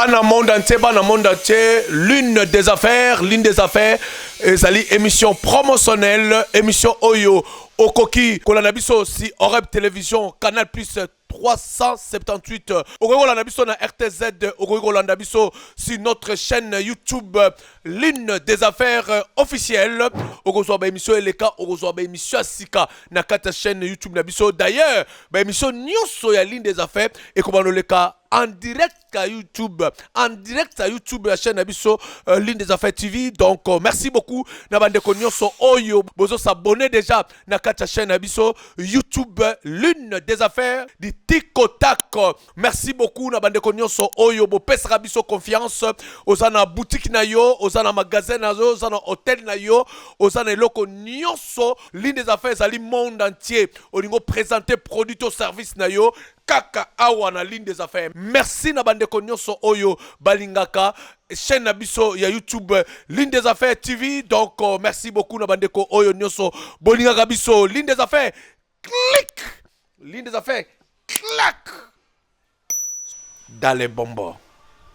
Bana monde entier, l'une des affaires, ezali émission promotionnelle, émission Oyo, Okoki, Kolanabiso aussi, Oreb Télévision, Canal Plus 378, Ogolandabiso na RTZ, Ogolandabiso sur notre chaîne YouTube, l'une des affaires officielles, Ogozoba émission Eleka, Ogozoba émission Sika, na kata chaîne YouTube Nabiso. D'ailleurs, émission Nyoso ya l'une des affaires, et comment le leka en direct à YouTube, la chaîne Abisso, l'une des affaires TV. Donc, merci beaucoup. Nabande Konyoso Oyo, bozo s'abonner déjà na la chaîne Abisso, YouTube, l'une des affaires du Tikotak. Merci beaucoup. Nabande Konyoso Oyo, bo pesa Abisso confiance. Ozana boutique na yo, ozana magasin na yo, ozana hôtel na yo, ozana eloko nyonso, l'une des affaires ali monde entier. Olingo présenter produit au service na yo. Kaka awa na ligne des affaires. Merci na bande konyoso oyo balingaka chaîne nabiso ya YouTube ligne des affaires TV. Donc merci beaucoup na bande ko oyo nyoso bolingaka biso ligne des affaires. Clic. Ligne des affaires. Clac. Dans les bonbons.